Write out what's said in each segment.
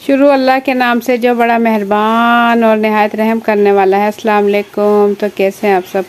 शुरू अल्लाह के नाम से जो बड़ा मेहरबान और नहायत रहम करने वाला है। अस्सलाम वालेकुम। तो कैसे हैं आप सब।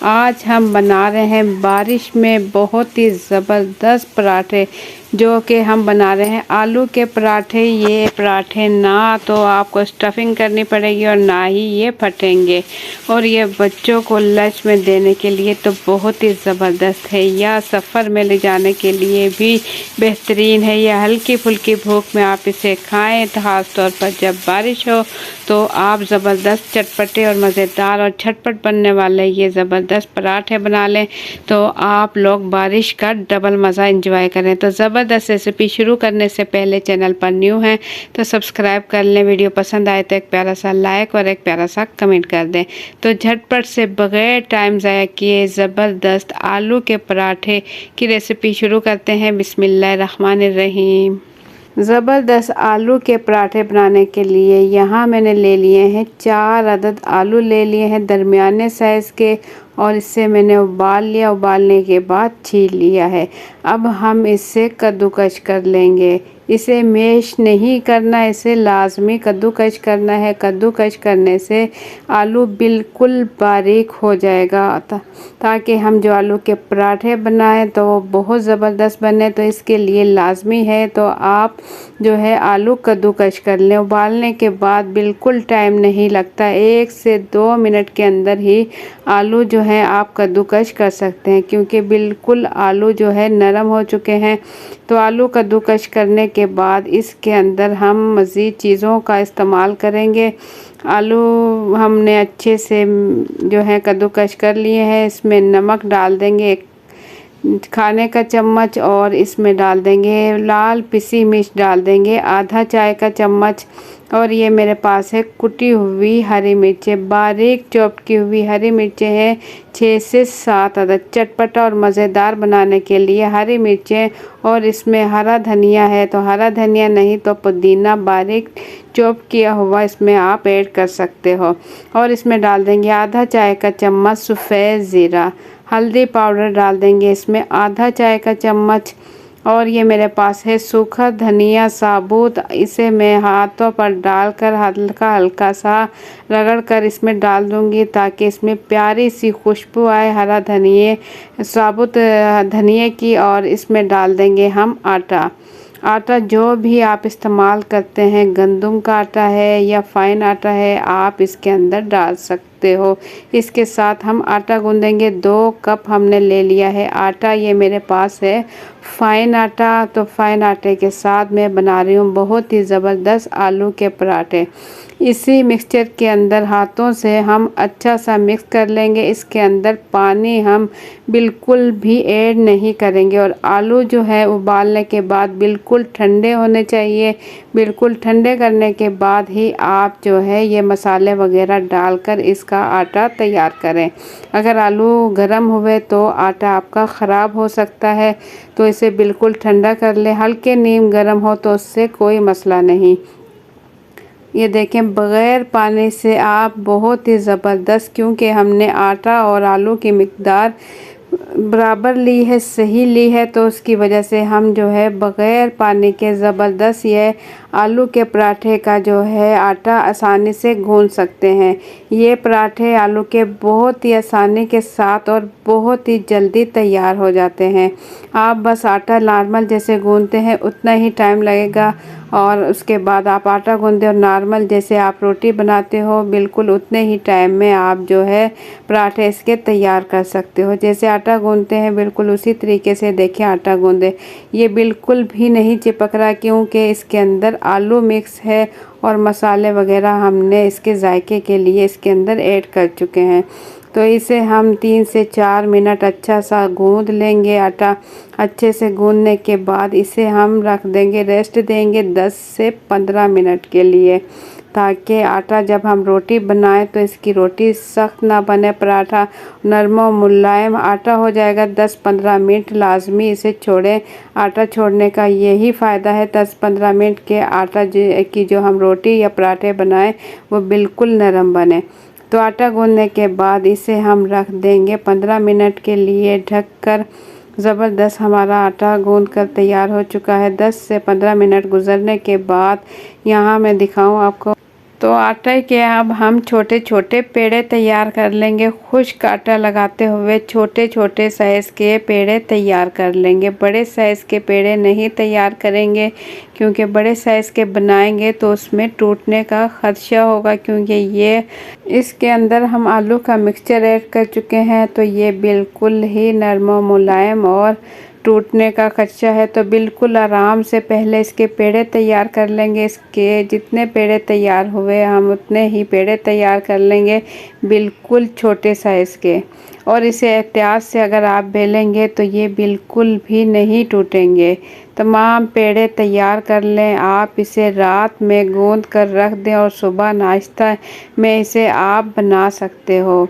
आज हम बना रहे हैं बारिश में बहुत ही ज़बरदस्त पराठे, जो कि हम बना रहे हैं आलू के पराठे। ये पराठे ना तो आपको स्टफिंग करनी पड़ेगी और ना ही ये फटेंगे, और ये बच्चों को लंच में देने के लिए तो बहुत ही ज़बरदस्त है, या सफ़र में ले जाने के लिए भी बेहतरीन है। या हल्की फुल्की भूख में आप इसे खाएं, तो ख़ास तौर पर जब बारिश हो तो आप ज़बरदस्त चटपटे और मज़ेदार और झटपट बनने वाले ये ज़बरदस्त पराठे बना लें, तो आप लोग बारिश का डबल मज़ा एंजॉय करें। तो ज़बरदस्त रेसिपी शुरू करने से पहले चैनल पर न्यू हैं तो सब्सक्राइब कर लें। वीडियो पसंद आए तो एक प्यारा सा लाइक और एक प्यारा सा कमेंट कर दें। तो झटपट से बग़ैर टाइम ज़ाया किए ज़बरदस्त आलू के पराठे की रेसिपी शुरू करते हैं। बिस्मिल्लाहिर्रहमानिर्रहीम। ज़बरदस्त आलू के पराठे बनाने के लिए यहाँ मैंने ले लिए हैं 4 अदद आलू ले लिए हैं दरमियाने साइज़ के, और इसे मैंने उबाल लिया। उबालने के बाद छील लिया है। अब हम इसे कद्दूकस कर लेंगे। इसे मैश नहीं करना, इसे लाजमी कद्दूकस करना है। कद्दूकस करने से आलू बिल्कुल बारीक हो जाएगा, ताकि हम जो आलू के पराठे बनाएं तो वो बहुत ज़बरदस्त बने। तो इसके लिए लाजमी है तो आप जो है आलू कद्दूकस कर लें। उबालने के बाद बिल्कुल टाइम नहीं लगता, 1 से 2 मिनट के अंदर ही आलू जो है आप कद्दूकस कर सकते हैं, क्योंकि बिल्कुल आलू जो है नरम हो चुके हैं। तो आलू कद्दूकस करने के बाद इसके अंदर हम मज़ीद चीज़ों का इस्तेमाल करेंगे। आलू हमने अच्छे से जो है कद्दूकस कर लिए हैं। इसमें नमक डाल देंगे 1 खाने का चम्मच, और इसमें डाल देंगे लाल पिसी मिर्च डाल देंगे आधा चाय का चम्मच, और ये मेरे पास है कुटी हुई हरी मिर्चें, बारीक चॉप की हुई हरी मिर्चें हैं 6 से 7 अदद। चटपटा और मज़ेदार बनाने के लिए हरी मिर्चें, और इसमें हरा धनिया है तो हरा धनिया, नहीं तो पुदीना बारीक चॉप किया हुआ इसमें आप ऐड कर सकते हो। और इसमें डाल देंगे आधा चाय का चम्मच सफ़ेद ज़ीरा। हल्दी पाउडर डाल देंगे इसमें आधा चाय का चम्मच, और ये मेरे पास है सूखा धनिया साबुत। इसे मैं हाथों पर डालकर हल्का हल्का सा रगड़ कर इसमें डाल दूंगी, ताकि इसमें प्यारी सी खुशबू आए हरा धनिए साबुत धनिए की। और इसमें डाल देंगे हम आटा। आटा जो भी आप इस्तेमाल करते हैं, गंदम का आटा है या फ़ाइन आटा है, आप इसके अंदर डाल सकते हो। इसके साथ हम आटा गूंदेंगे। 2 कप हमने ले लिया है आटा। ये मेरे पास है फ़ाइन आटा। तो फ़ाइन आटे के साथ मैं बना रही हूँ बहुत ही ज़बरदस्त आलू के पराठे। इसी मिक्सचर के अंदर हाथों से हम अच्छा सा मिक्स कर लेंगे। इसके अंदर पानी हम बिल्कुल भी ऐड नहीं करेंगे, और आलू जो है उबालने के बाद बिल्कुल ठंडे होने चाहिए। बिल्कुल ठंडे करने के बाद ही आप जो है ये मसाले वगैरह डालकर इसका आटा तैयार करें। अगर आलू गर्म हुए तो आटा आपका ख़राब हो सकता है, तो इसे बिल्कुल ठंडा कर लें। हल्के नीम गर्म हो तो उससे कोई मसला नहीं। ये देखें बग़ैर पानी से आप बहुत ही ज़बरदस्त, क्योंकि हमने आटा और आलू की मिक़दार बराबर ली है, सही ली है, तो उसकी वजह से हम जो है बग़ैर पानी के ज़बरदस्त ये आलू के पराठे का जो है आटा आसानी से गूंद सकते हैं। ये पराठे आलू के बहुत ही आसानी के साथ और बहुत ही जल्दी तैयार हो जाते हैं। आप बस आटा नॉर्मल जैसे गूंदते हैं उतना ही टाइम लगेगा, और उसके बाद आप आटा गूंदे और नॉर्मल जैसे आप रोटी बनाते हो बिल्कुल उतने ही टाइम में आप जो है पराठे इसके तैयार कर सकते हो। जैसे आटा गूंदते हैं बिल्कुल उसी तरीके से देखिए आटा गूंदे। ये बिल्कुल भी नहीं चिपक रहा, क्योंकि इसके अंदर आलू मिक्स है और मसाले वगैरह हमने इसके जायके के लिए इसके अंदर ऐड कर चुके हैं। तो इसे हम 3 से 4 मिनट अच्छा सा गूंद लेंगे। आटा अच्छे से गूंदने के बाद इसे हम रख देंगे, रेस्ट देंगे 10 से 15 मिनट के लिए, ताकि आटा जब हम रोटी बनाएं तो इसकी रोटी सख्त ना बने, पराठा नरम और मुलायम आटा हो जाएगा। 10-15 मिनट लाजमी इसे छोड़ें। आटा छोड़ने का यही फ़ायदा है, 10-15 मिनट के आटा की जो हम रोटी या पराठे बनाएं वो बिल्कुल नरम बने। तो आटा गूंदने के बाद इसे हम रख देंगे 15 मिनट के लिए ढककर। ज़बरदस्त हमारा आटा गूंद कर तैयार हो चुका है। 10 से 15 मिनट गुजरने के बाद यहाँ मैं दिखाऊं आपको, तो आटे के अब हम छोटे छोटे पेड़े तैयार कर लेंगे। खुश्क आटा लगाते हुए छोटे छोटे साइज़ के पेड़े तैयार कर लेंगे। बड़े साइज़ के पेड़े नहीं तैयार करेंगे, क्योंकि बड़े साइज़ के बनाएंगे तो उसमें टूटने का खदशा होगा, क्योंकि ये इसके अंदर हम आलू का मिक्सचर ऐड कर चुके हैं, तो ये बिल्कुल ही नरम और मुलायम और टूटने का खदशा है। तो बिल्कुल आराम से पहले इसके पेड़े तैयार कर लेंगे। इसके जितने पेड़े तैयार हुए हम उतने ही पेड़े तैयार कर लेंगे, बिल्कुल छोटे साइज़ के। और इसे एहतियात से अगर आप बेलेंगे तो ये बिल्कुल भी नहीं टूटेंगे। तमाम पेड़े तैयार कर लें। आप इसे रात में गूंद कर रख दें और सुबह नाश्ता में इसे आप बना सकते हो,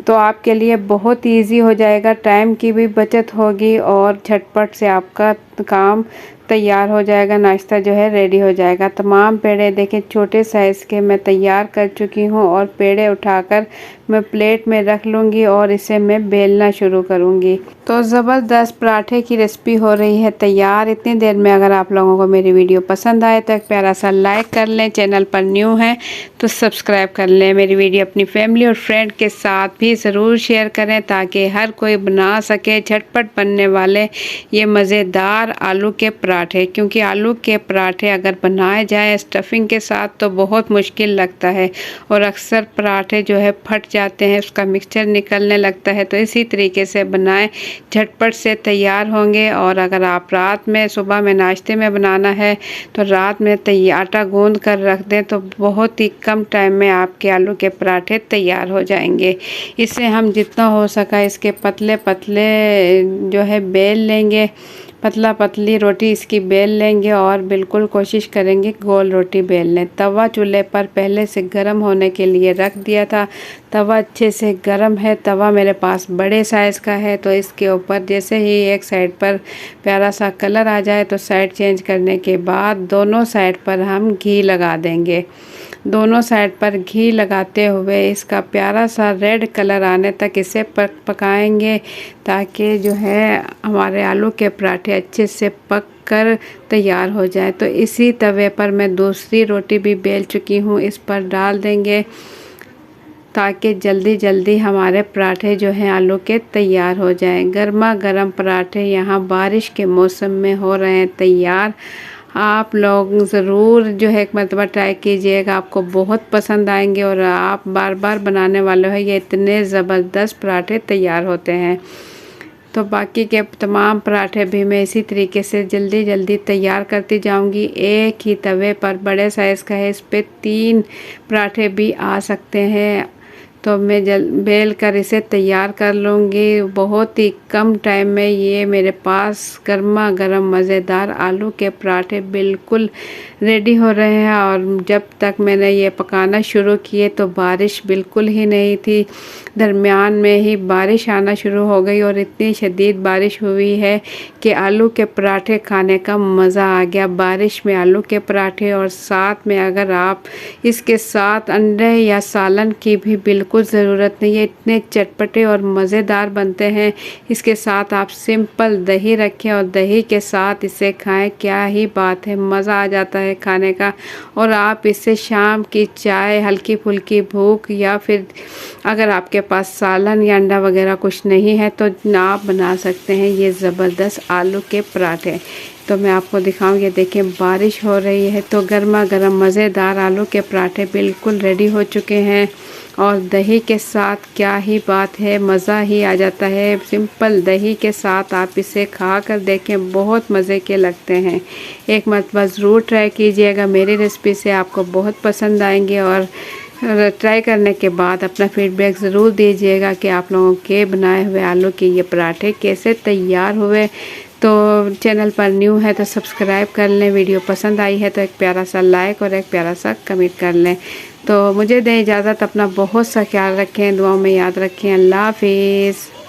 तो आपके लिए बहुत इजी हो जाएगा। टाइम की भी बचत होगी और झटपट से आपका काम तैयार हो जाएगा। नाश्ता जो है रेडी हो जाएगा। तमाम पेड़े देखें छोटे साइज़ के मैं तैयार कर चुकी हूँ और पेड़े उठाकर मैं प्लेट में रख लूँगी और इसे मैं बेलना शुरू करूँगी। तो ज़बरदस्त पराठे की रेसिपी हो रही है तैयार। इतनी देर में अगर आप लोगों को मेरी वीडियो पसंद आए तो एक प्यारा सा लाइक कर लें। चैनल पर न्यू है तो सब्सक्राइब कर लें। मेरी वीडियो अपनी फैमिली और फ्रेंड के साथ भी ज़रूर शेयर करें, ताकि हर कोई बना सके झटपट बनने वाले ये मज़ेदार आलू के पराठे। क्योंकि आलू के पराठे अगर बनाए जाए स्टफिंग के साथ तो बहुत मुश्किल लगता है और अक्सर पराठे जो है फट जाते हैं, उसका मिक्सचर निकलने लगता है। तो इसी तरीके से बनाएं, झटपट से तैयार होंगे। और अगर आप रात में सुबह में नाश्ते में बनाना है तो रात में आटा गूंद कर रख दें, तो बहुत ही कम टाइम में आपके आलू के पराठे तैयार हो जाएंगे। इसे हम जितना हो सका इसके पतले पतले जो है बेल लेंगे, पतला पतली रोटी इसकी बेल लेंगे और बिल्कुल कोशिश करेंगे गोल रोटी बेल लें। तवा चूल्हे पर पहले से गर्म होने के लिए रख दिया था। तवा अच्छे से गर्म है। तवा मेरे पास बड़े साइज़ का है, तो इसके ऊपर जैसे ही एक साइड पर प्यारा सा कलर आ जाए तो साइड चेंज करने के बाद दोनों साइड पर हम घी लगा देंगे। दोनों साइड पर घी लगाते हुए इसका प्यारा सा रेड कलर आने तक इसे पकाएंगे, ताकि जो है हमारे आलू के पराठे अच्छे से पक कर तैयार हो जाए। तो इसी तवे पर मैं दूसरी रोटी भी बेल चुकी हूँ, इस पर डाल देंगे, ताकि जल्दी जल्दी हमारे पराठे जो हैं आलू के तैयार हो जाएं। गर्मा गर्म पराठे यहाँ बारिश के मौसम में हो रहे हैं तैयार। आप लोग ज़रूर जो है एक मरतबा ट्राई कीजिएगा, आपको बहुत पसंद आएंगे और आप बार बार बनाने वाले हो। ये इतने ज़बरदस्त पराठे तैयार होते हैं। तो बाकी के तमाम पराठे भी मैं इसी तरीके से जल्दी जल्दी तैयार करती जाऊंगी। एक ही तवे पर बड़े साइज़ का है, इस पे 3 पराठे भी आ सकते हैं। तो मैं बेल कर इसे तैयार कर लूँगी। बहुत ही कम टाइम में ये मेरे पास गर्मा गर्म मज़ेदार आलू के पराठे बिल्कुल रेडी हो रहे हैं। और जब तक मैंने ये पकाना शुरू किए तो बारिश बिल्कुल ही नहीं थी। दरमियान में ही बारिश आना शुरू हो गई और इतनी शदीद बारिश हुई है कि आलू के पराठे खाने का मज़ा आ गया। बारिश में आलू के पराठे और साथ में अगर आप इसके साथ अंडे या सालन की भी बिल्कुल ज़रूरत नहीं है, इतने चटपटे और मज़ेदार बनते हैं। इसके साथ आप सिंपल दही रखें और दही के साथ इसे खाएं, क्या ही बात है, मज़ा आ जाता है खाने का। और आप इससे शाम की चाय, हल्की फुल्की भूख, या फिर अगर आपके पास सालन या अंडा वगैरह कुछ नहीं है तो आप बना सकते हैं ये ज़बरदस्त आलू के पराठे। तो मैं आपको दिखाऊं, ये देखें बारिश हो रही है तो गर्मा गर्म मज़ेदार आलू के पराठे बिल्कुल रेडी हो चुके हैं। और दही के साथ क्या ही बात है, मज़ा ही आ जाता है। सिंपल दही के साथ आप इसे खा कर देखें, बहुत मज़े के लगते हैं। एक मरतबा ज़रूर ट्राई कीजिएगा, मेरी रेसिपी से आपको बहुत पसंद आएंगे। और ट्राई करने के बाद अपना फीडबैक ज़रूर दीजिएगा कि आप लोगों के बनाए हुए आलू के ये पराठे कैसे तैयार हुए। तो चैनल पर न्यू है तो सब्सक्राइब कर लें। वीडियो पसंद आई है तो एक प्यारा सा लाइक और एक प्यारा सा कमेंट कर लें। तो मुझे दें इजाज़त, अपना बहुत सा ख्याल रखें, दुआओं में याद रखें। अल्लाह हाफिज़।